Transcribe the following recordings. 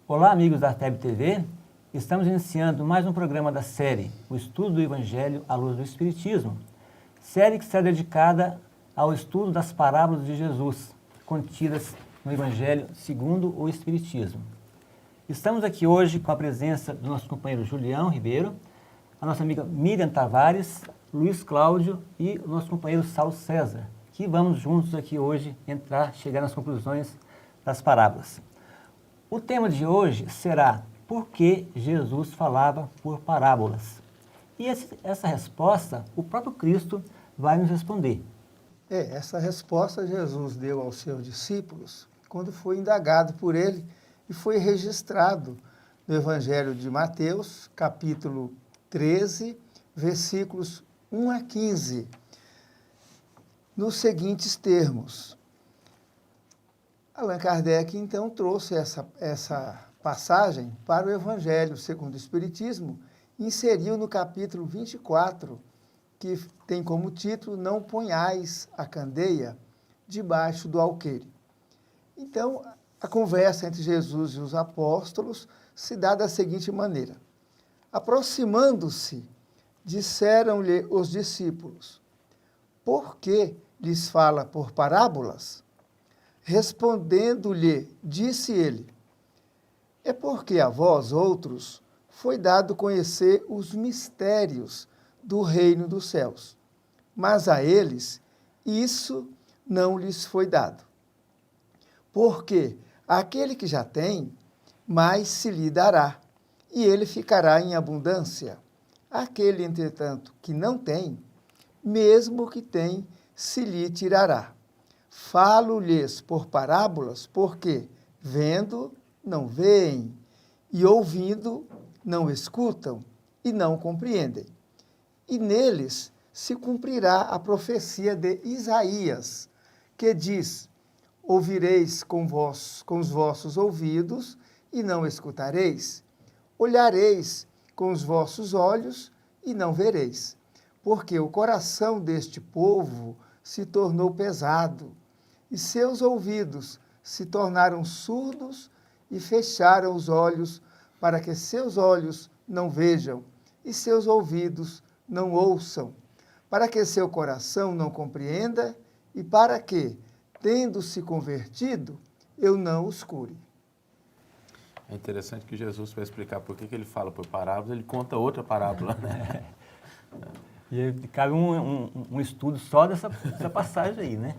Olá, amigos da Arteb TV. Estamos iniciando mais um programa da série O Estudo do Evangelho à Luz do Espiritismo, série que será dedicada ao estudo das parábolas de Jesus, contidas no Evangelho segundo o Espiritismo. Estamos aqui hoje com a presença do nosso companheiro Julião Ribeiro, a nossa amiga Miriam Tavares, Luiz Cláudio e o nosso companheiro Saulo César, que vamos juntos aqui hoje chegar nas conclusões das parábolas. O tema de hoje será por que Jesus falava por parábolas. E essa resposta o próprio Cristo vai nos responder. Essa resposta Jesus deu aos seus discípulos quando foi indagado por ele e foi registrado no Evangelho de Mateus, capítulo 13, versículos 1 a 15, nos seguintes termos. Allan Kardec, então, trouxe essa passagem para o Evangelho segundo o Espiritismo e inseriu no capítulo 24, que tem como título Não ponhais a candeia debaixo do alqueire. Então, a conversa entre Jesus e os apóstolos se dá da seguinte maneira. Aproximando-se, disseram-lhe os discípulos, por que lhes fala por parábolas? Respondendo-lhe, disse ele, é porque a vós outros foi dado conhecer os mistérios do reino dos céus, mas a eles isso não lhes foi dado. Porque aquele que já tem, mais se lhe dará, e ele ficará em abundância. Aquele, entretanto, que não tem, mesmo que tem, se lhe tirará. Falo-lhes por parábolas, porque, vendo, não veem, e ouvindo, não escutam, e não compreendem. E neles se cumprirá a profecia de Isaías, que diz, ouvireis com os vossos ouvidos, e não escutareis, olhareis com os vossos olhos, e não vereis, porque o coração deste povo se tornou pesado, e seus ouvidos se tornaram surdos e fecharam os olhos para que seus olhos não vejam e seus ouvidos não ouçam, para que seu coração não compreenda e para que, tendo-se convertido, eu não os cure. É interessante que Jesus, para explicar por que ele fala por parábolas, ele conta outra parábola, né? E cabe um estudo só dessa passagem aí, né?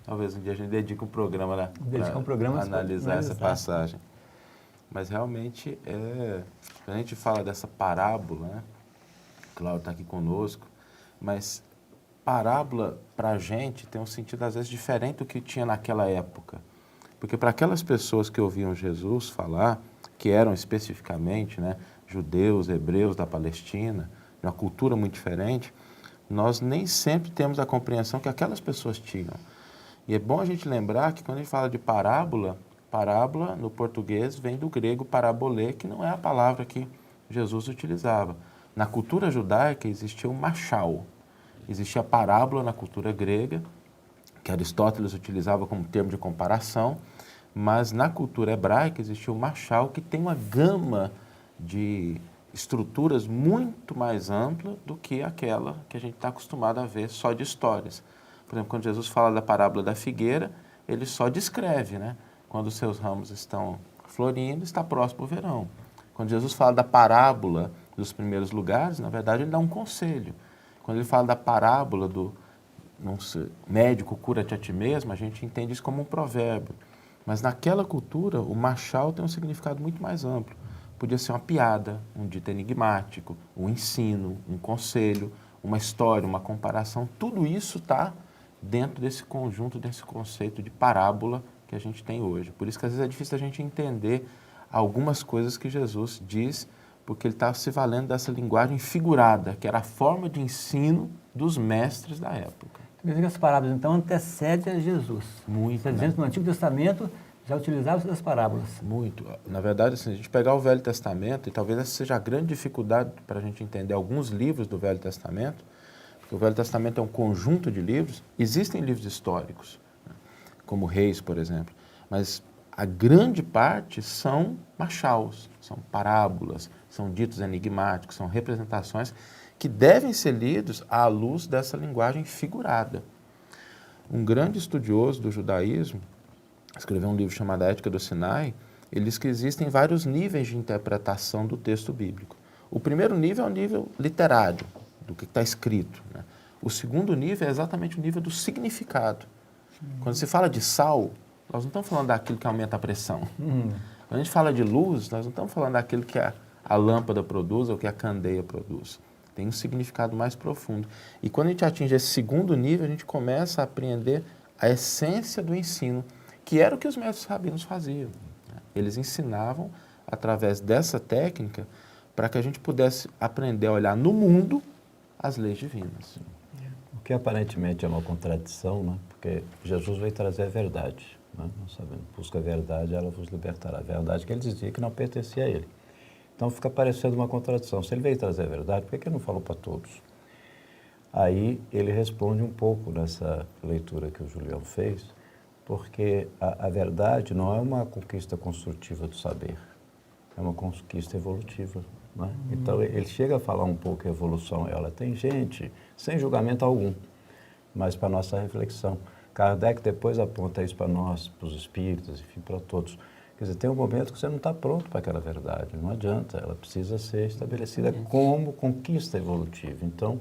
Talvez um dia a gente dedique um programa para analisar essa passagem. Mas realmente, a gente fala dessa parábola, né? Cláudio está aqui conosco, mas parábola para a gente tem um sentido às vezes diferente do que tinha naquela época. Porque para aquelas pessoas que ouviam Jesus falar, que eram especificamente, né, judeus, hebreus da Palestina, de uma cultura muito diferente, nós nem sempre temos a compreensão que aquelas pessoas tinham. E é bom a gente lembrar que quando a gente fala de parábola, parábola no português vem do grego parabolê, que não é a palavra que Jesus utilizava. Na cultura judaica existia o machal, existia a parábola na cultura grega, que Aristóteles utilizava como termo de comparação, mas na cultura hebraica existia o machal, que tem uma gama de estruturas muito mais ampla do que aquela que a gente está acostumado a ver só de histórias. Por exemplo, quando Jesus fala da parábola da figueira, ele só descreve, né? Quando os seus ramos estão florindo, está próximo o verão. Quando Jesus fala da parábola dos primeiros lugares, na verdade, ele dá um conselho. Quando ele fala da parábola do médico cura-te a ti mesmo, a gente entende isso como um provérbio. Mas naquela cultura, o machal tem um significado muito mais amplo. Podia ser uma piada, um dito enigmático, um ensino, um conselho, uma história, uma comparação. Tudo isso está dentro desse conjunto, desse conceito de parábola que a gente tem hoje. Por isso que às vezes é difícil a gente entender algumas coisas que Jesus diz, porque ele está se valendo dessa linguagem figurada, que era a forma de ensino dos mestres da época. Quer dizer que as parábolas, então, antecedem a Jesus. Muito. Está dizendo que no Antigo Testamento já utilizava das parábolas. Muito. Na verdade, assim, a gente pegar o Velho Testamento, e talvez essa seja a grande dificuldade para a gente entender alguns livros do Velho Testamento, porque o Velho Testamento é um conjunto de livros. Existem livros históricos, né, como Reis, por exemplo, mas a grande parte são machals, são parábolas, são ditos enigmáticos, são representações que devem ser lidos à luz dessa linguagem figurada. Um grande estudioso do judaísmo escreveu um livro chamado A Ética do Sinai. Ele diz que existem vários níveis de interpretação do texto bíblico. O primeiro nível é o nível literário, do que está escrito, né? O segundo nível é exatamente o nível do significado. Quando se fala de sal, nós não estamos falando daquilo que aumenta a pressão. Quando a gente fala de luz, nós não estamos falando daquilo que a lâmpada produz ou que a candeia produz. Tem um significado mais profundo. E quando a gente atinge esse segundo nível, a gente começa a apreender a essência do ensino, que era o que os mestres rabinos faziam, né? Eles ensinavam através dessa técnica para que a gente pudesse aprender a olhar no mundo as leis divinas. O que aparentemente é uma contradição, né? Porque Jesus veio trazer a verdade, né? Nós sabemos, busca a verdade, ela vos libertará. A verdade que ele dizia que não pertencia a ele. Então fica parecendo uma contradição. Se ele veio trazer a verdade, por que ele não falou para todos? Aí ele responde um pouco nessa leitura que o Julião fez, porque a verdade não é uma conquista construtiva do saber, é uma conquista evolutiva, né? Então ele chega a falar um pouco a evolução, ela tem gente, sem julgamento algum, mas para nossa reflexão. Kardec depois aponta isso para nós, para os espíritas, enfim, para todos. Quer dizer, tem um momento que você não está pronto para aquela verdade, não adianta, ela precisa ser estabelecida como conquista evolutiva. Então,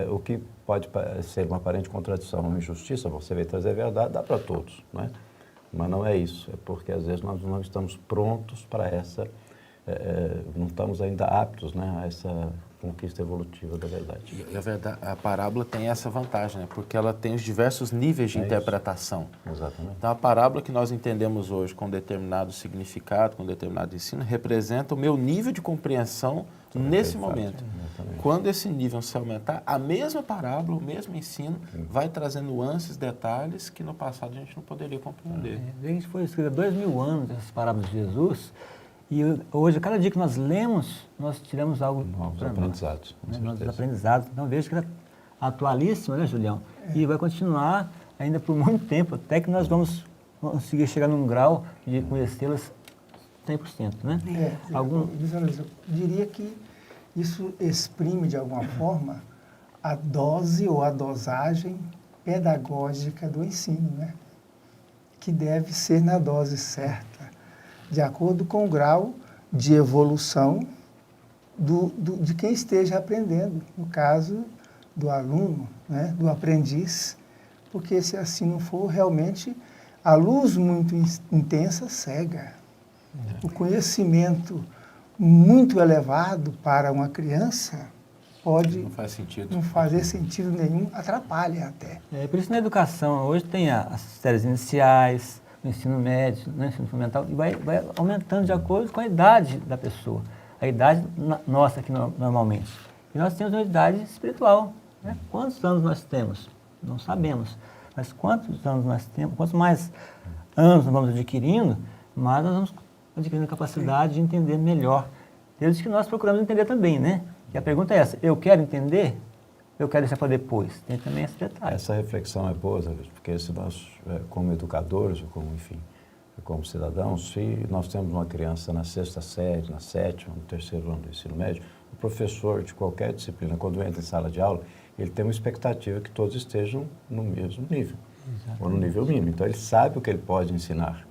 o que pode ser uma aparente contradição, uma injustiça, você vai trazer a verdade, dá para todos, né? Mas não é isso, é porque às vezes nós não estamos prontos para essa, não estamos ainda aptos, né, a essa conquista evolutiva da verdade. E a parábola tem essa vantagem, né? Porque ela tem os diversos níveis de interpretação. Exatamente. Então, a parábola que nós entendemos hoje com determinado significado, com determinado ensino, representa o meu nível de compreensão nesse momento. Exatamente. Quando esse nível se aumentar, a mesma parábola, o mesmo ensino, vai trazer nuances, detalhes que no passado a gente não poderia compreender. A gente foi escrito há 2000 anos essas parábolas de Jesus, e hoje, cada dia que nós lemos, nós tiramos algo Novos aprendizados. Né? Novos aprendizados. Então, vejo que ela é atualíssima, né, Julião? E vai continuar ainda por muito tempo, até que nós vamos conseguir chegar num grau de conhecê-las 100%, né? Eu diria que isso exprime, de alguma forma, a dose ou a dosagem pedagógica do ensino, né? Que deve ser na dose certa, de acordo com o grau de evolução de quem esteja aprendendo, no caso do aluno, né? Do aprendiz, porque se assim não for, realmente a luz muito intensa cega. O conhecimento muito elevado para uma criança pode Não faz sentido. não fazer sentido nenhum, atrapalha até. Por isso na educação, hoje tem as séries iniciais, o ensino médio, né, o ensino fundamental, e vai aumentando de acordo com a idade da pessoa, a idade nossa aqui normalmente. E nós temos uma idade espiritual, né? Quantos anos nós temos? Não sabemos. Mas quantos anos nós temos, quantos mais anos nós vamos adquirindo, mais nós vamos adquirindo a capacidade de entender melhor. Desde que nós procuramos entender também, né? E a pergunta é essa: eu quero entender? Eu quero deixar para depois? Tem também esse detalhe. Essa reflexão é boa, porque se nós, como educadores, ou como, enfim, como cidadãos, se nós temos uma criança na 6ª série, na 7ª, no 3º ano do ensino médio, o professor de qualquer disciplina, quando entra em sala de aula, ele tem uma expectativa que todos estejam no mesmo nível, ou no nível mínimo. Então, ele sabe o que ele pode ensinar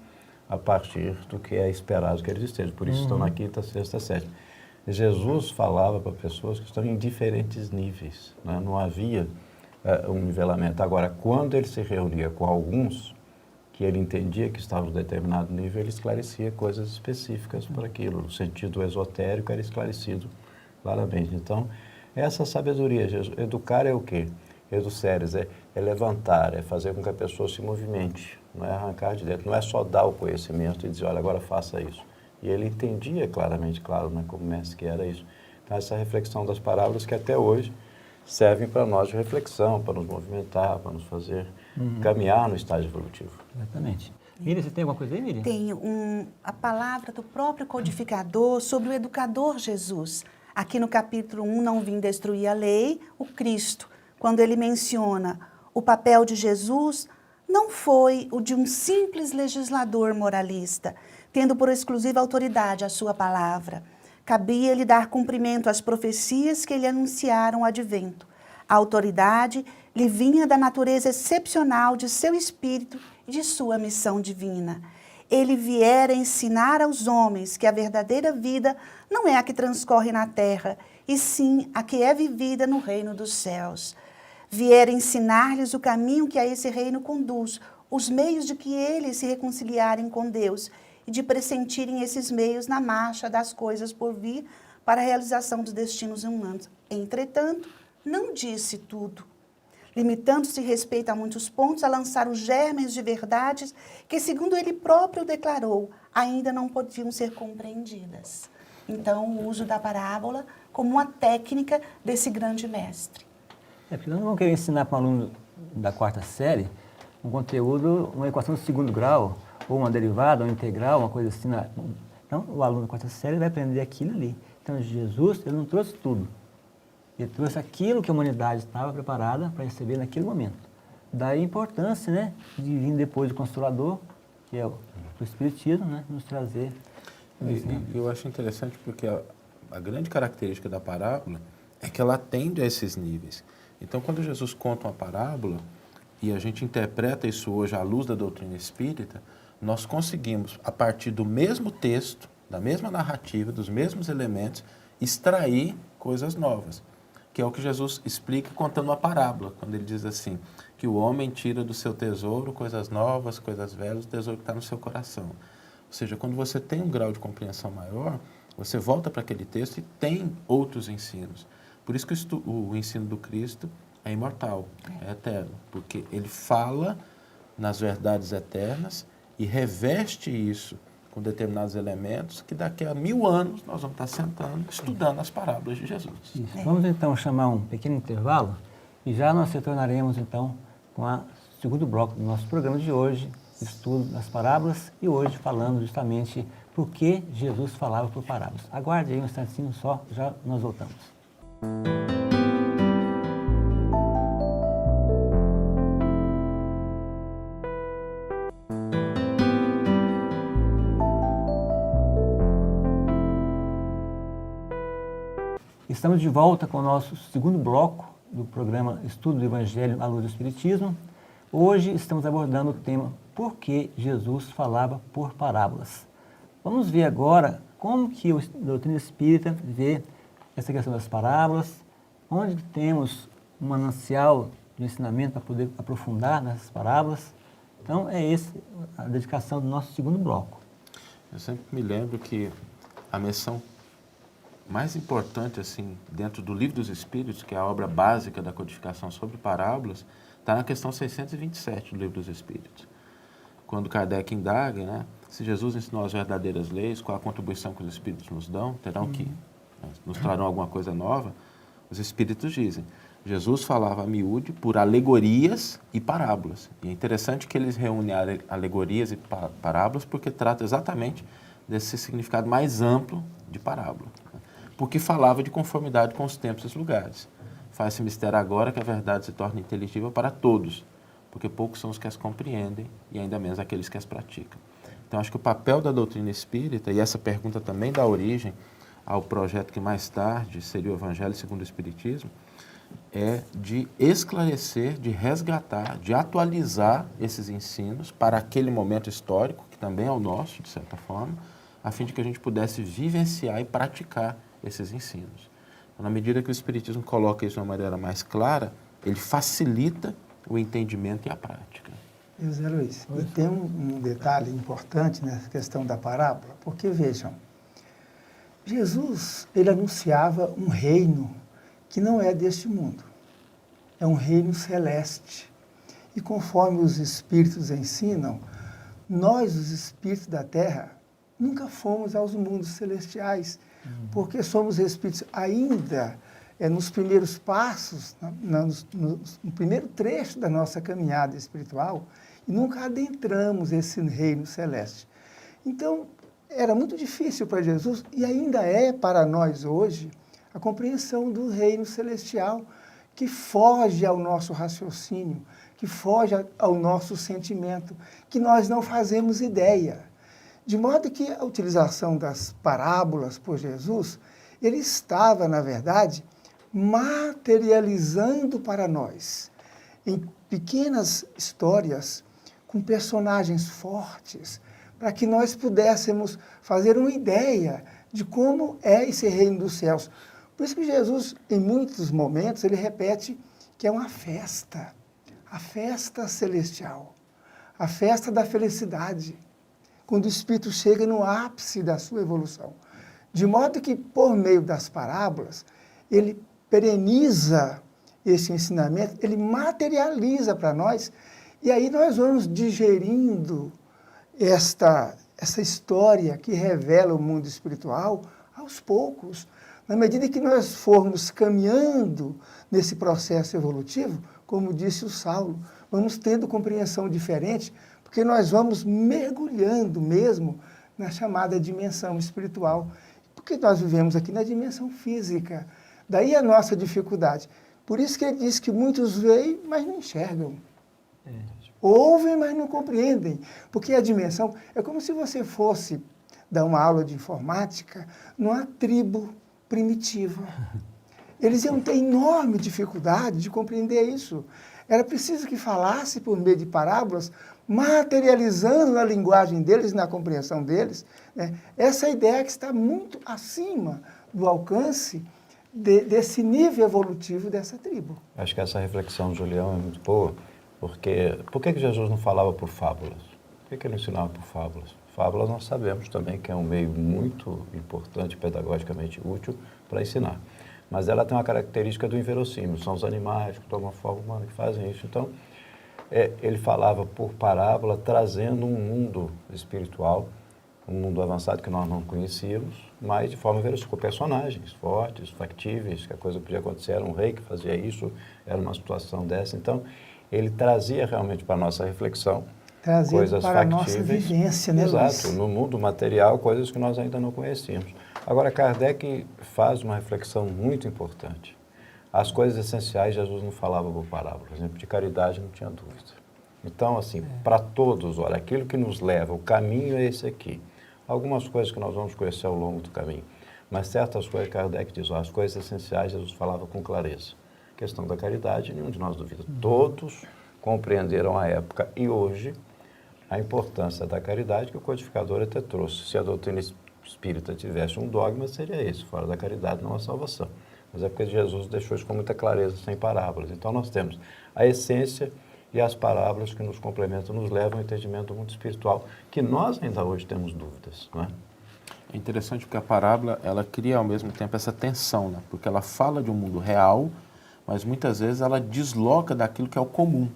a partir do que é esperado que eles estejam. Por isso, estão na 5ª, 6ª, 7ª. Jesus falava para pessoas que estão em diferentes níveis, né? Não havia um nivelamento. Agora, quando ele se reunia com alguns que ele entendia que estavam em determinado nível, ele esclarecia coisas específicas para aquilo. O sentido esotérico era esclarecido claramente. Então, essa sabedoria, educar é o quê? Educeres, é levantar, é fazer com que a pessoa se movimente, não é arrancar de dentro, não é só dar o conhecimento e dizer, olha, agora faça isso. E ele entendia claramente, claro, né, como mestre, que era isso. Então, essa reflexão das parábolas que até hoje servem para nós de reflexão, para nos movimentar, para nos fazer caminhar no estágio evolutivo. Exatamente. Miriam, você tem alguma coisa aí, Miriam? Tenho a palavra do próprio codificador sobre o educador Jesus. Aqui no capítulo 1, Não Vim Destruir a Lei, o Cristo, quando ele menciona o papel de Jesus, não foi o de um simples legislador moralista, tendo por exclusiva autoridade a sua palavra. Cabia-lhe dar cumprimento às profecias que lhe anunciaram o advento. A autoridade lhe vinha da natureza excepcional de seu espírito e de sua missão divina. Ele viera ensinar aos homens que a verdadeira vida não é a que transcorre na terra, e sim a que é vivida no reino dos céus. Viera ensinar-lhes o caminho que a esse reino conduz, os meios de que eles se reconciliarem com Deus e de pressentirem esses meios na marcha das coisas por vir para a realização dos destinos humanos. Entretanto, não disse tudo, limitando-se respeito a muitos pontos a lançar os germes de verdades que, segundo ele próprio declarou, ainda não podiam ser compreendidas. Então, o uso da parábola como uma técnica desse grande mestre. Porque nós não vamos querer ensinar para um aluno da 4ª série um conteúdo, uma equação de 2º grau, ou uma derivada, ou uma integral, uma coisa assim. Então, o aluno da 4ª série vai aprender aquilo ali. Então, Jesus, ele não trouxe tudo. Ele trouxe aquilo que a humanidade estava preparada para receber naquele momento. Daí a importância, né, de vir depois do Consolador, que é o Espiritismo, né, nos trazer. Eu acho interessante porque a grande característica da parábola é que ela atende a esses níveis. Então, quando Jesus conta uma parábola, e a gente interpreta isso hoje à luz da doutrina espírita, nós conseguimos, a partir do mesmo texto, da mesma narrativa, dos mesmos elementos, extrair coisas novas, que é o que Jesus explica contando uma parábola, quando ele diz assim, que o homem tira do seu tesouro coisas novas, coisas velhas, o tesouro que está no seu coração. Ou seja, quando você tem um grau de compreensão maior, você volta para aquele texto e tem outros ensinos. Por isso que o ensino do Cristo é imortal, é eterno, porque ele fala nas verdades eternas e reveste isso com determinados elementos que daqui a 1000 anos nós vamos estar sentando, estudando as parábolas de Jesus. Isso. Vamos então chamar um pequeno intervalo e já nós retornaremos então com o 2º bloco do nosso programa de hoje, estudo das parábolas, e hoje falando justamente por que Jesus falava por parábolas. Aguarde aí um instantinho só, já nós voltamos. Estamos de volta com o nosso 2º bloco do programa Estudo do Evangelho à Luz do Espiritismo. Hoje estamos abordando o tema Por que Jesus falava por parábolas. Vamos ver agora como que a doutrina espírita vê essa questão das parábolas, onde temos um manancial de ensinamento para poder aprofundar nessas parábolas. Então, é essa a dedicação do nosso 2º bloco. Eu sempre me lembro que a menção mais importante, assim, dentro do Livro dos Espíritos, que é a obra básica da codificação sobre parábolas, está na questão 627 do Livro dos Espíritos. Quando Kardec indaga, né, se Jesus ensinou as verdadeiras leis, qual a contribuição que os Espíritos nos dão, nos trarão alguma coisa nova, os Espíritos dizem, Jesus falava a miúde por alegorias e parábolas. E é interessante que eles reúnem alegorias e parábolas porque trata exatamente desse significado mais amplo de parábola. Porque falava de conformidade com os tempos e os lugares. Faz-se mistério agora que a verdade se torna inteligível para todos, porque poucos são os que as compreendem e ainda menos aqueles que as praticam. Então, acho que o papel da doutrina espírita, e essa pergunta também dá origem ao projeto que mais tarde seria o Evangelho segundo o Espiritismo, é de esclarecer, de resgatar, de atualizar esses ensinos para aquele momento histórico, que também é o nosso, de certa forma, a fim de que a gente pudesse vivenciar e praticar esses ensinos. Então, na medida que o Espiritismo coloca isso de uma maneira mais clara, ele facilita o entendimento e a prática. José Luiz, e tem um detalhe importante nessa questão da parábola, porque vejam, Jesus, ele anunciava um reino que não é deste mundo, é um reino celeste. E conforme os Espíritos ensinam, nós, os Espíritos da Terra, nunca fomos aos mundos celestiais, porque somos espíritos ainda nos primeiros passos, no primeiro trecho da nossa caminhada espiritual, e nunca adentramos esse reino celeste. Então, era muito difícil para Jesus, e ainda é para nós hoje, a compreensão do reino celestial, que foge ao nosso raciocínio, que foge ao nosso sentimento, que nós não fazemos ideia. De modo que a utilização das parábolas por Jesus, ele estava, na verdade, materializando para nós, em pequenas histórias, com personagens fortes, para que nós pudéssemos fazer uma ideia de como é esse reino dos céus. Por isso que Jesus, em muitos momentos, ele repete que é uma festa, a festa celestial, a festa da felicidade, quando o Espírito chega no ápice da sua evolução. De modo que, por meio das parábolas, ele pereniza esse ensinamento, ele materializa para nós, e aí nós vamos digerindo essa história que revela o mundo espiritual aos poucos. Na medida que nós formos caminhando nesse processo evolutivo, como disse o Saulo, vamos tendo compreensão diferente, porque nós vamos mergulhando mesmo na chamada dimensão espiritual. Porque nós vivemos aqui na dimensão física. Daí a nossa dificuldade. Por isso que ele diz que muitos veem, mas não enxergam. Ouvem, mas não compreendem. Porque a dimensão é como se você fosse dar uma aula de informática numa tribo primitiva. Eles iam ter enorme dificuldade de compreender isso. Era preciso que falasse por meio de parábolas, materializando na linguagem deles, na compreensão deles, né, essa ideia que está muito acima do alcance desse nível evolutivo dessa tribo. Acho que essa reflexão, Julião, é muito boa, porque por que Jesus não falava por fábulas? Por que ele ensinava por fábulas? Fábulas nós sabemos também que é um meio muito importante, pedagogicamente útil para ensinar. Mas ela tem uma característica do inverossímil, são os animais que tomam forma humana que fazem isso. Então, ele falava por parábola, trazendo um mundo espiritual, um mundo avançado que nós não conhecíamos, mas de forma verossímil, com personagens fortes, factíveis, que a coisa podia acontecer, era um rei que fazia isso, era uma situação dessa. Então, ele trazia realmente para a nossa reflexão coisas para factíveis. a nossa vivência, né, Exato, Luiz? no mundo material, coisas que nós ainda não conhecíamos. Agora, Kardec faz uma reflexão muito importante. As coisas essenciais, Jesus não falava por parábola. Por exemplo, de caridade não tinha dúvida. Então, assim, para todos, olha, aquilo que nos leva, o caminho é esse aqui. Algumas coisas que nós vamos conhecer ao longo do caminho. Mas certas coisas, Kardec diz, as coisas essenciais, Jesus falava com clareza. A questão da caridade, nenhum de nós duvida. Todos compreenderam a época e hoje a importância da caridade que o codificador até trouxe. Se a doutrina espírita tivesse um dogma, seria esse, fora da caridade não há salvação. Mas é porque Jesus deixou isso com muita clareza, sem parábolas. Então nós temos a essência e as parábolas que nos complementam, nos levam ao entendimento do mundo espiritual, que nós ainda hoje temos dúvidas, não é? É interessante porque a parábola, ela cria ao mesmo tempo essa tensão, né? Porque ela fala de um mundo real, mas muitas vezes ela desloca daquilo que é o comum.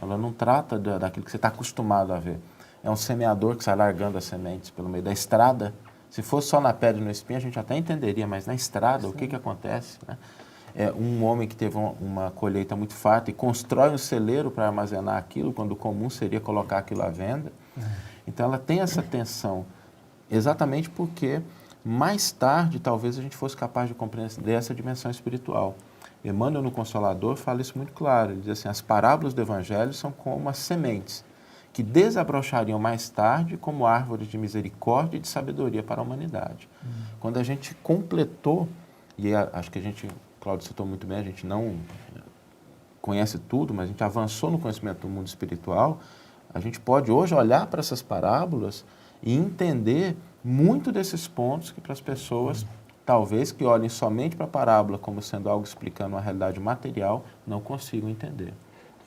Ela não trata daquilo que você está acostumado a ver. É um semeador que sai largando as sementes pelo meio da estrada. Se fosse só na pedra e no espinho, a gente até entenderia, mas na estrada, o que acontece? Né? É um homem que teve uma colheita muito farta e constrói um celeiro para armazenar aquilo, quando o comum seria colocar aquilo à venda. Então, ela tem essa tensão, exatamente porque mais tarde, talvez, a gente fosse capaz de compreender essa dimensão espiritual. Emmanuel, no Consolador, fala isso muito claro. Ele diz assim, as parábolas do Evangelho são como as sementes, que desabrochariam mais tarde como árvores de misericórdia e de sabedoria para a humanidade. Quando a gente completou, e acho que a gente, Cláudio citou muito bem, a gente não conhece tudo, mas a gente avançou no conhecimento do mundo espiritual, a gente pode hoje olhar para essas parábolas e entender muito desses pontos que para as pessoas, talvez que olhem somente para a parábola como sendo algo explicando uma realidade material, não consigam entender.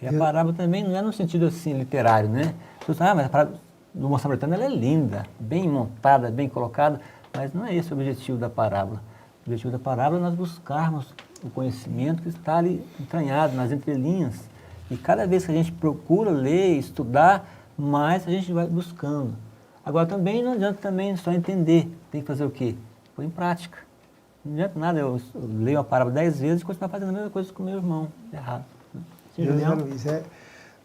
E a parábola também não é no sentido assim literário, né? Mas a parábola do Moção Britânia ela é linda, bem montada, bem colocada, mas não é esse o objetivo da parábola. O objetivo da parábola é nós buscarmos o conhecimento que está ali entranhado nas entrelinhas. E cada vez que a gente procura ler, estudar, mais a gente vai buscando. Agora também não adianta também só entender, tem que fazer o quê? Pôr em prática. Não adianta nada eu leio a parábola 10 vezes e continuar fazendo a mesma coisa com o meu irmão. É errado. José Luiz,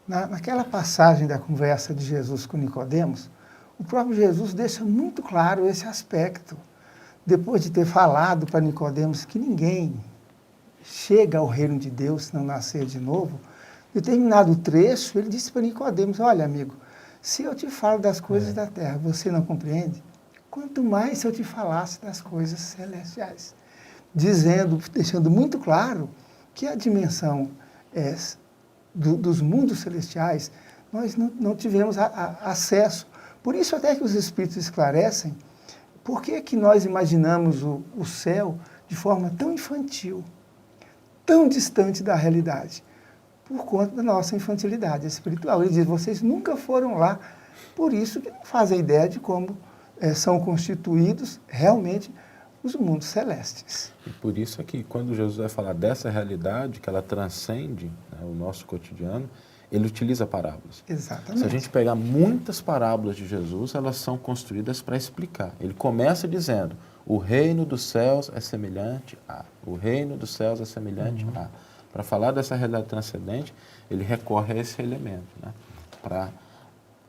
Naquela passagem da conversa de Jesus com Nicodemos, o próprio Jesus deixa muito claro esse aspecto. Depois de ter falado para Nicodemos que ninguém chega ao reino de Deus se não nascer de novo, em determinado trecho, ele disse para Nicodemos: olha, amigo, se eu te falo das coisas da terra, você não compreende? Quanto mais se eu te falasse das coisas celestiais. Deixando muito claro que a dimensão dos mundos celestiais, nós não tivemos acesso. Por isso até que os Espíritos esclarecem por que nós imaginamos o céu de forma tão infantil, tão distante da realidade, por conta da nossa infantilidade espiritual. Ele diz: vocês nunca foram lá, por isso que não fazem ideia de como são constituídos realmente os mundos celestes. E por isso é que quando Jesus vai falar dessa realidade, que ela transcende, né, o nosso cotidiano, ele utiliza parábolas. Exatamente. Se a gente pegar muitas parábolas de Jesus, elas são construídas para explicar. Ele começa dizendo: o reino dos céus é semelhante a. O reino dos céus é semelhante a. Para falar dessa realidade transcendente, ele recorre a esse elemento, né? Para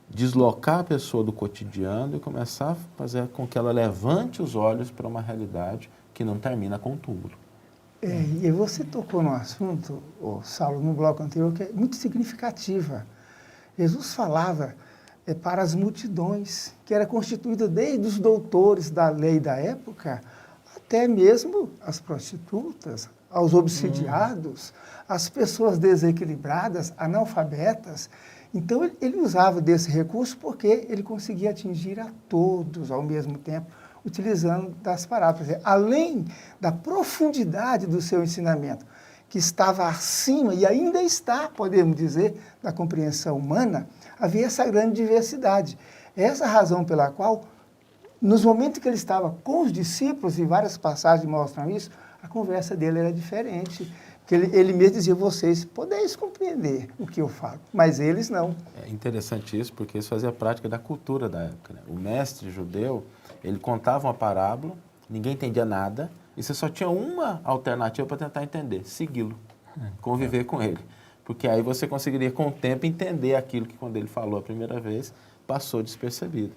deslocar a pessoa do cotidiano e começar a fazer com que ela levante os olhos para uma realidade que não termina com o túmulo. E você tocou num assunto, Saulo, no bloco anterior, que é muito significativa. Jesus falava para as multidões, que era constituída desde os doutores da lei da época, até mesmo as prostitutas, aos obsidiados, as pessoas desequilibradas, analfabetas. Então, ele usava desse recurso porque ele conseguia atingir a todos ao mesmo tempo, utilizando das parábolas. Além da profundidade do seu ensinamento, que estava acima e ainda está, podemos dizer, da compreensão humana, havia essa grande diversidade. Essa é a razão pela qual, nos momentos que ele estava com os discípulos, e várias passagens mostram isso, a conversa dele era diferente. Que ele mesmo dizia: vocês podeis compreender o que eu falo, mas eles não. É interessante isso, porque isso fazia prática da cultura da época, né? O mestre judeu, ele contava uma parábola, ninguém entendia nada, e você só tinha uma alternativa para tentar entender: segui-lo, conviver com ele. Porque aí você conseguiria, com o tempo, entender aquilo que, quando ele falou a primeira vez, passou despercebido.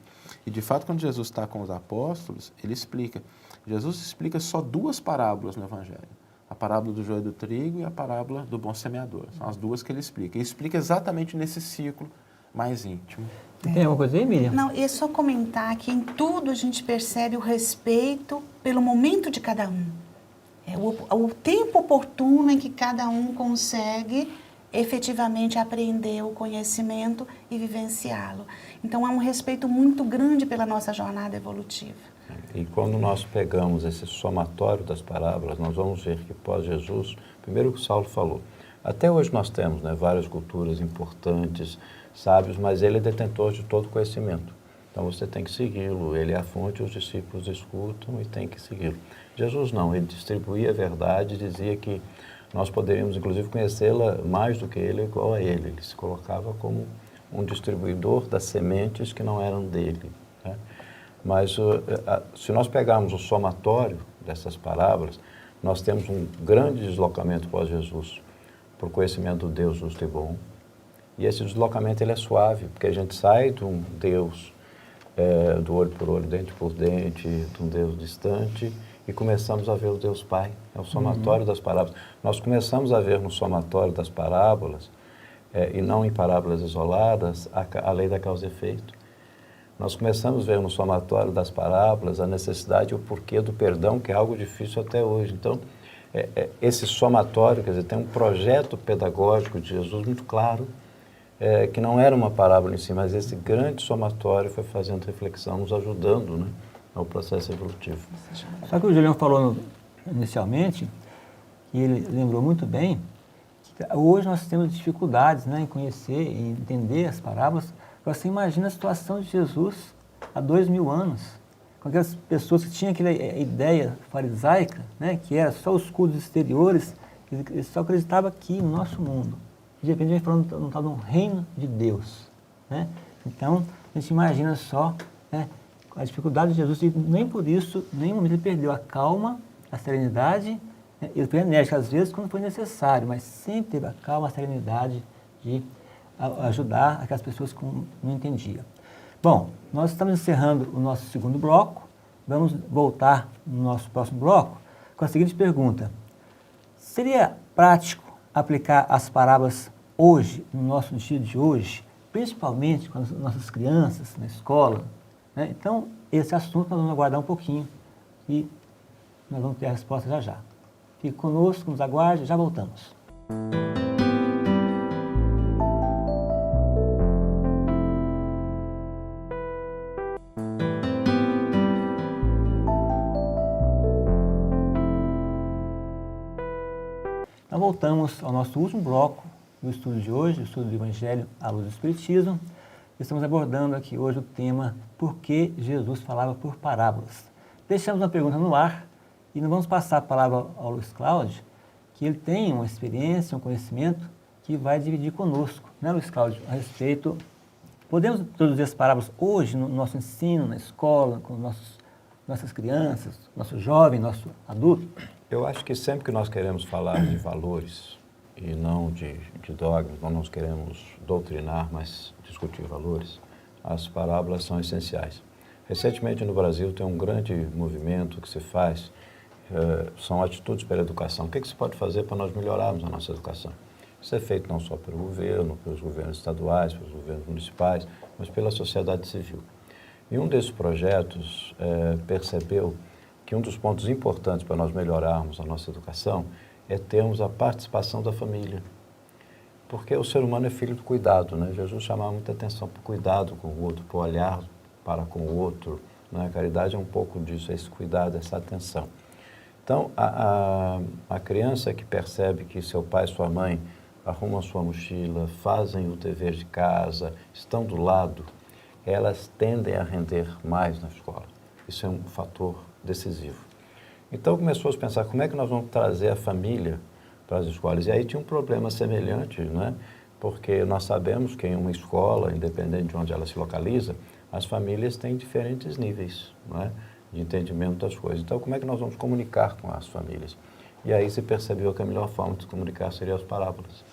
E, de fato, quando Jesus está com os apóstolos, ele explica. Jesus explica só 2 parábolas no Evangelho: a parábola do joio e do trigo e a parábola do bom semeador. São as 2 que ele explica. Ele explica exatamente nesse ciclo mais íntimo. Tem alguma coisa aí, Miriam? Não, é só comentar que em tudo a gente percebe o respeito pelo momento de cada um. É o tempo oportuno em que cada um consegue efetivamente aprender o conhecimento e vivenciá-lo. Então, há um respeito muito grande pela nossa jornada evolutiva. E quando nós pegamos esse somatório das parábolas, nós vamos ver que pós-Jesus, primeiro o que o Saulo falou, até hoje nós temos, né, várias culturas importantes, sábios, mas ele é detentor de todo conhecimento. Então você tem que segui-lo, ele é a fonte, os discípulos escutam e tem que segui-lo. Jesus não, ele distribuía a verdade, dizia que nós poderíamos inclusive conhecê-la mais do que ele, igual a ele. Ele se colocava como um distribuidor das sementes que não eram dele, né? Mas se nós pegarmos o somatório dessas parábolas, nós temos um grande deslocamento pós-Jesus para o conhecimento do Deus justo e bom. E esse deslocamento ele é suave, porque a gente sai de um Deus do olho por olho, dente por dente, de um Deus distante, e começamos a ver o Deus Pai. É o somatório das parábolas. Nós começamos a ver no somatório das parábolas, e não em parábolas isoladas, a lei da causa e efeito. Nós começamos a ver no somatório das parábolas a necessidade e o porquê do perdão, que é algo difícil até hoje. Então, esse somatório, quer dizer, tem um projeto pedagógico de Jesus muito claro, que não era uma parábola em si, mas esse grande somatório foi fazendo reflexão, nos ajudando, né, ao processo evolutivo. Só que o Julião falou inicialmente, e ele lembrou muito bem, que hoje nós temos dificuldades, né, em conhecer e entender as parábolas. Você imagina a situação de Jesus há 2000 anos, com aquelas pessoas que tinham aquela ideia farisaica, né, que era só os cultos exteriores, eles só acreditavam aqui no nosso mundo. De repente a gente falando no tal de um reino de Deus, né? Então, a gente imagina só, né, a dificuldade de Jesus, e nem por isso, em nenhum momento ele perdeu a calma, a serenidade, né? Ele foi enérgico às vezes quando foi necessário, mas sempre teve a calma, a serenidade de ajudar aquelas pessoas que não entendiam. Bom, nós estamos encerrando o nosso segundo bloco. Vamos voltar no nosso próximo bloco com a seguinte pergunta. Seria prático aplicar as parábolas hoje, no nosso dia de hoje, principalmente com as nossas crianças na escola, né? Então, esse assunto nós vamos aguardar um pouquinho e nós vamos ter a resposta já já. Fique conosco, nos aguarde, já voltamos. Então, voltamos ao nosso último bloco do estudo de hoje, o estudo do Evangelho à luz do Espiritismo. Estamos abordando aqui hoje o tema por que Jesus falava por parábolas. Deixamos uma pergunta no ar e não vamos passar a palavra ao Luiz Cláudio, que ele tem uma experiência, um conhecimento que vai dividir conosco, né, Luiz Cláudio, a respeito. Podemos introduzir as parábolas hoje no nosso ensino, na escola, com nossas crianças, nosso jovem, nosso adulto? Eu acho que sempre que nós queremos falar de valores e não de dogmas, nós não queremos doutrinar, mas discutir valores, as parábolas são essenciais. Recentemente no Brasil tem um grande movimento que se faz, são atitudes pela educação. O que se pode fazer para nós melhorarmos a nossa educação? Isso é feito não só pelo governo, pelos governos estaduais, pelos governos municipais, mas pela sociedade civil. E um desses projetos percebeu que um dos pontos importantes para nós melhorarmos a nossa educação é termos a participação da família. Porque o ser humano é filho do cuidado, né? Jesus chamava muita atenção para o cuidado com o outro, para o olhar para com o outro, né? A caridade é um pouco disso, esse cuidado, essa atenção. Então, a criança que percebe que seu pai e sua mãe arrumam a sua mochila, fazem o dever de casa, estão do lado, elas tendem a render mais na escola. Isso é um fator decisivo. Então começou a se pensar como é que nós vamos trazer a família para as escolas. E aí tinha um problema semelhante, né? Porque nós sabemos que em uma escola, independente de onde ela se localiza, as famílias têm diferentes níveis, né, de entendimento das coisas. Então como é que nós vamos comunicar com as famílias? E aí se percebeu que a melhor forma de se comunicar seria as parábolas.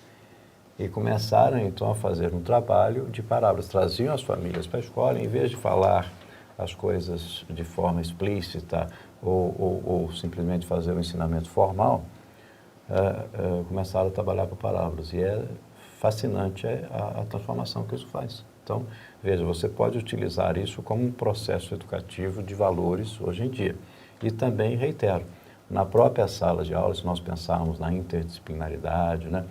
E começaram então a fazer um trabalho de parábolas. Traziam as famílias para a escola, em vez de falar as coisas de forma explícita ou simplesmente fazer um ensinamento formal, começaram a trabalhar com parábolas. E é fascinante a transformação que isso faz. Então, veja, você pode utilizar isso como um processo educativo de valores hoje em dia. E também, reitero, na própria sala de aula, se nós pensarmos na interdisciplinaridade, né,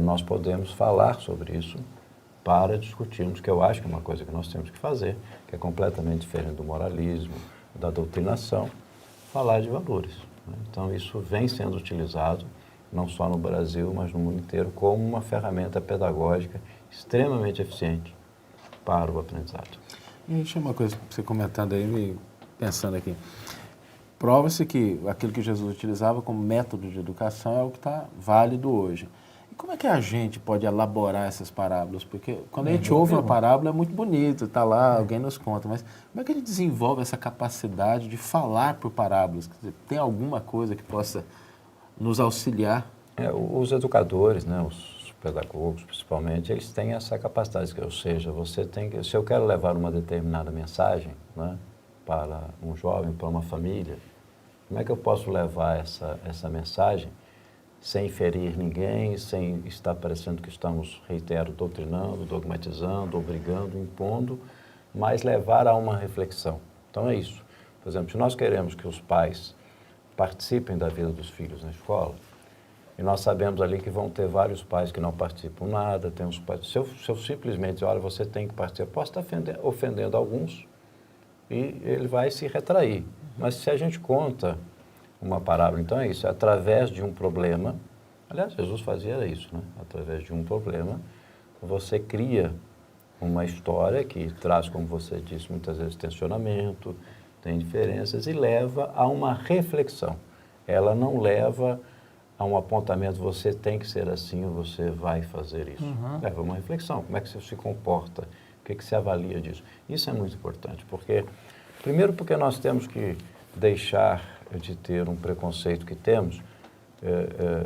nós podemos falar sobre isso para discutirmos, que eu acho que é uma coisa que nós temos que fazer, que é completamente diferente do moralismo, da doutrinação, falar de valores, né? Então, isso vem sendo utilizado, não só no Brasil, mas no mundo inteiro, como uma ferramenta pedagógica extremamente eficiente para o aprendizado. E aí tinha uma coisa que você comentando aí, me pensando aqui. Prova-se que aquilo que Jesus utilizava como método de educação é o que está válido hoje. Como é que a gente pode elaborar essas parábolas? Porque quando a gente ouve uma parábola é muito bonito, está lá, alguém nos conta, mas como é que a gente desenvolve essa capacidade de falar por parábolas? Quer dizer, tem alguma coisa que possa nos auxiliar? Os educadores, né, os pedagogos principalmente, eles têm essa capacidade, ou seja, você tem que, se eu quero levar uma determinada mensagem, né, para um jovem, para uma família, como é que eu posso levar essa mensagem sem ferir ninguém, sem estar parecendo que estamos, reitero, doutrinando, dogmatizando, obrigando, impondo, mas levar a uma reflexão. Então é isso. Por exemplo, se nós queremos que os pais participem da vida dos filhos na escola, e nós sabemos ali que vão ter vários pais que não participam nada, tem uns pais, se eu simplesmente dizer, olha, você tem que participar, posso estar ofendendo alguns, e ele vai se retrair. Mas se a gente conta uma parábola, então é isso, é através de um problema, aliás, Jesus fazia isso, né? Através de um problema, você cria uma história que traz, como você disse, muitas vezes tensionamento, tem diferenças e leva a uma reflexão. Ela não leva a um apontamento, você tem que ser assim ou você vai fazer isso. Leva a uma reflexão, como é que você se comporta, o que se avalia disso. Isso é muito importante, porque, primeiro porque nós temos que deixar de ter um preconceito que temos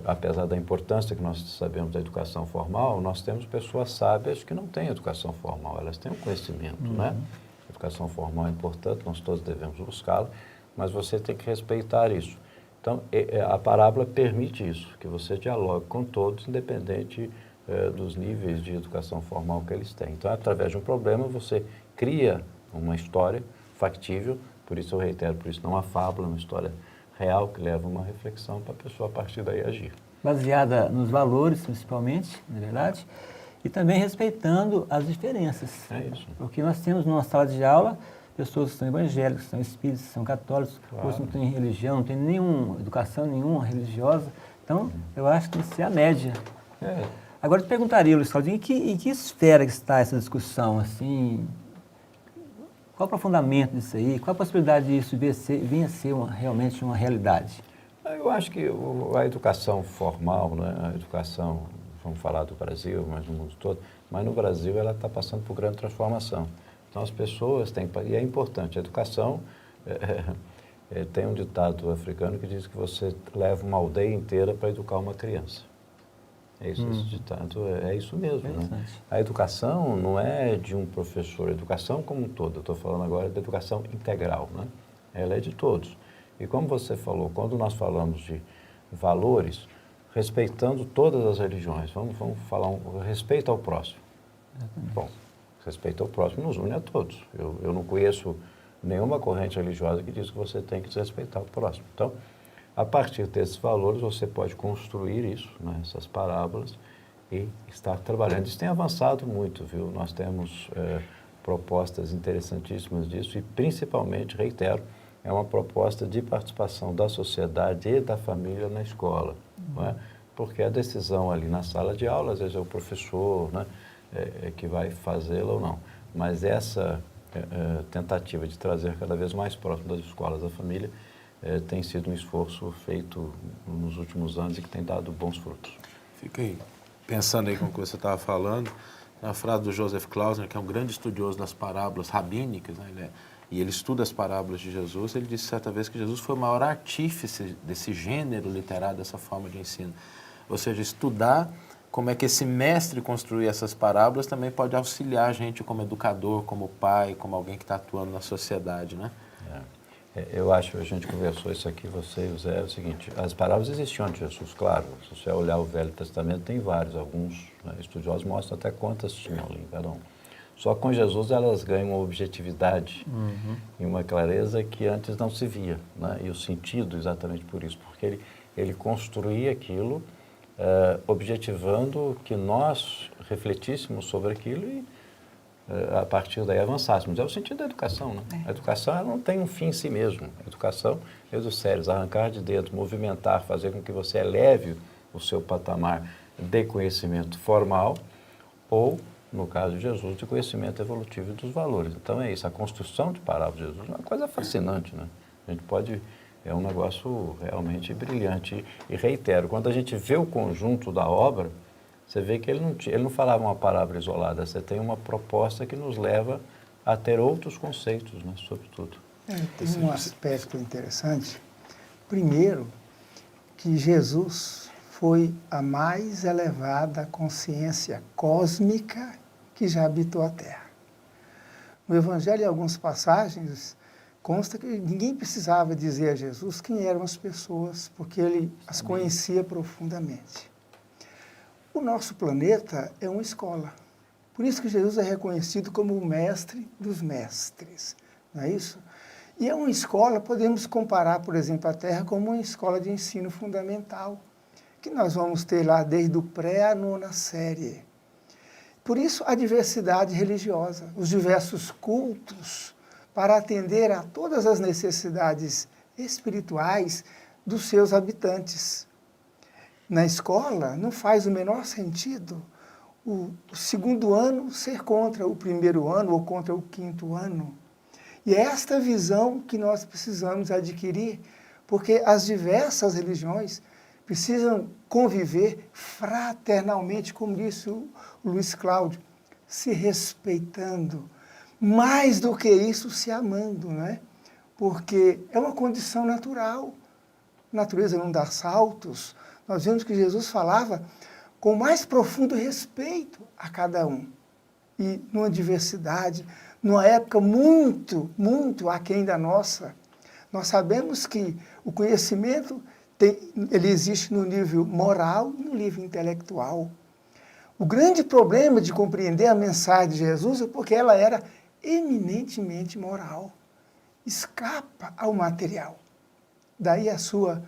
apesar da importância que nós sabemos da educação formal, nós temos pessoas sábias que não têm educação formal, elas têm um conhecimento, né? A educação formal é importante, nós todos devemos buscá-la, mas você tem que respeitar isso. Então, a parábola permite isso, que você dialogue com todos, independente dos níveis de educação formal que eles têm. Então, através de um problema, você cria uma história factível, por isso eu reitero, por isso não uma fábula, uma história real que leva uma reflexão para a pessoa a partir daí agir. Baseada nos valores, principalmente, na verdade, e também respeitando as diferenças. É isso. Porque nós temos numa sala de aula pessoas que são evangélicas, são espíritas, são católicos, Claro. outros não têm religião, não têm nenhuma educação nenhuma religiosa. Então, eu acho que isso é a média. Agora, eu te perguntaria, Luiz Claudio, em que esfera que está essa discussão? Assim, qual o aprofundamento disso aí? Qual a possibilidade disso venha a ser realmente uma realidade? Eu acho que a educação formal, né, a educação, vamos falar do Brasil, mas no mundo todo, mas no Brasil ela está passando por grande transformação. Então as pessoas têm, e é importante, a educação, tem um ditado africano que diz que você leva uma aldeia inteira para educar uma criança. É isso, esse ditado, é isso mesmo, né? A educação não é de um professor, a educação como um todo, eu estou falando agora da educação integral, né? Ela é de todos. E como você falou, quando nós falamos de valores, respeitando todas as religiões, vamos falar respeito ao próximo. Bom, respeito ao próximo nos une a todos. Eu não conheço nenhuma corrente religiosa que diz que você tem que desrespeitar o próximo. Então, a partir desses valores, você pode construir isso, né, essas parábolas, e estar trabalhando. Isso tem avançado muito, viu? Nós temos propostas interessantíssimas disso e, principalmente, reitero, é uma proposta de participação da sociedade e da família na escola, não é? Porque a decisão ali na sala de aula, às vezes é o professor, né, que vai fazê-la ou não. Mas essa tentativa de trazer cada vez mais próximo das escolas da família tem sido um esforço feito nos últimos anos e que tem dado bons frutos. Fiquei pensando aí com o que você estava falando, na frase do Joseph Klausner, que é um grande estudioso das parábolas rabínicas, né? E ele estuda as parábolas de Jesus. Ele disse certa vez que Jesus foi o maior artífice desse gênero literário, dessa forma de ensino. Ou seja, estudar como é que esse mestre construiu essas parábolas também pode auxiliar a gente como educador, como pai, como alguém que está atuando na sociedade, né? Eu acho, a gente conversou isso aqui, você e o Zé, é o seguinte, as parábolas existiam de Jesus, claro, se você olhar o Velho Testamento, tem vários, alguns, né, estudiosos mostram até quantas tinham ali, cada um. Só com Jesus elas ganham uma objetividade e uma clareza que antes não se via, né? E o sentido exatamente por isso, porque ele construía aquilo objetivando que nós refletíssemos sobre aquilo e a partir daí avançássemos. É o sentido da educação, né? A educação ela não tem um fim em si mesmo. A educação é dos sérios, arrancar de dentro, movimentar, fazer com que você eleve o seu patamar de conhecimento formal ou, no caso de Jesus, de conhecimento evolutivo e dos valores. Então é isso, a construção de parábolas de Jesus é uma coisa fascinante, né? A gente pode, é um negócio realmente brilhante. E reitero, quando a gente vê o conjunto da obra, você vê que ele não falava uma parábola isolada, você tem uma proposta que nos leva a ter outros conceitos, né, sobre tudo. Tem um aspecto interessante. Primeiro, que Jesus foi a mais elevada consciência cósmica que já habitou a Terra. No Evangelho, em algumas passagens, consta que ninguém precisava dizer a Jesus quem eram as pessoas, porque ele as conhecia profundamente. O nosso planeta é uma escola. Por isso que Jesus é reconhecido como o mestre dos mestres, não é isso? E é uma escola, podemos comparar, por exemplo, a Terra como uma escola de ensino fundamental, que nós vamos ter lá desde o pré à nona série. Por isso, a diversidade religiosa, os diversos cultos, para atender a todas as necessidades espirituais dos seus habitantes. Na escola, não faz o menor sentido o segundo ano ser contra o primeiro ano ou contra o quinto ano. E é esta visão que nós precisamos adquirir, porque as diversas religiões precisam conviver fraternalmente, como disse o Luiz Cláudio, se respeitando, mais do que isso, se amando, né? Porque é uma condição natural. natureza não dá saltos, nós vemos que Jesus falava com o mais profundo respeito a cada um. E numa diversidade, numa época muito, muito aquém da nossa, nós sabemos que o conhecimento ele existe no nível moral e no nível intelectual. O grande problema de compreender a mensagem de Jesus é porque ela era eminentemente moral. Escapa ao material. Daí a sua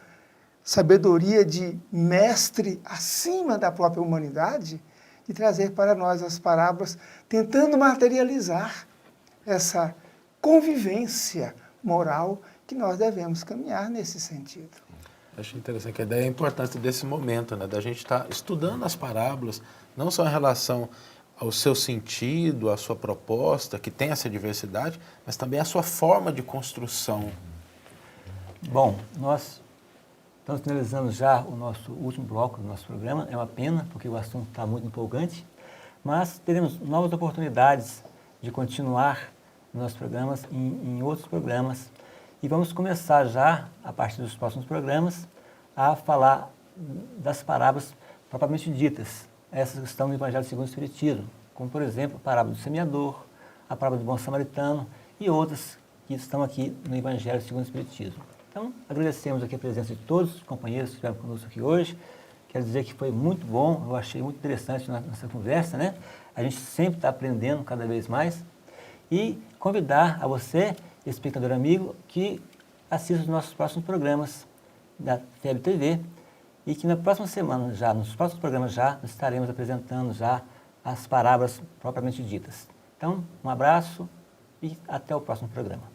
sabedoria de mestre acima da própria humanidade, de trazer para nós as parábolas, tentando materializar essa convivência moral que nós devemos caminhar nesse sentido. Acho interessante que a ideia é a importância desse momento, né? Da gente estar estudando as parábolas, não só em relação ao seu sentido, à sua proposta, que tem essa diversidade, mas também a sua forma de construção. Bom, nós estamos finalizando já o nosso último bloco do nosso programa. É uma pena, porque o assunto está muito empolgante, mas teremos novas oportunidades de continuar nossos programas em outros programas. E vamos começar já, a partir dos próximos programas, a falar das parábolas propriamente ditas. Essas que estão no Evangelho segundo o Espiritismo, como, por exemplo, a parábola do semeador, a parábola do bom samaritano e outras que estão aqui no Evangelho segundo o Espiritismo. Então, agradecemos aqui a presença de todos os companheiros que estiveram conosco aqui hoje. Quero dizer que foi muito bom, eu achei muito interessante nossa conversa, né? A gente sempre está aprendendo cada vez mais. E convidar a você, espectador amigo, que assista os nossos próximos programas da FEB TV e que na próxima semana, já nos próximos programas já, estaremos apresentando já as parábolas propriamente ditas. Então, um abraço e até o próximo programa.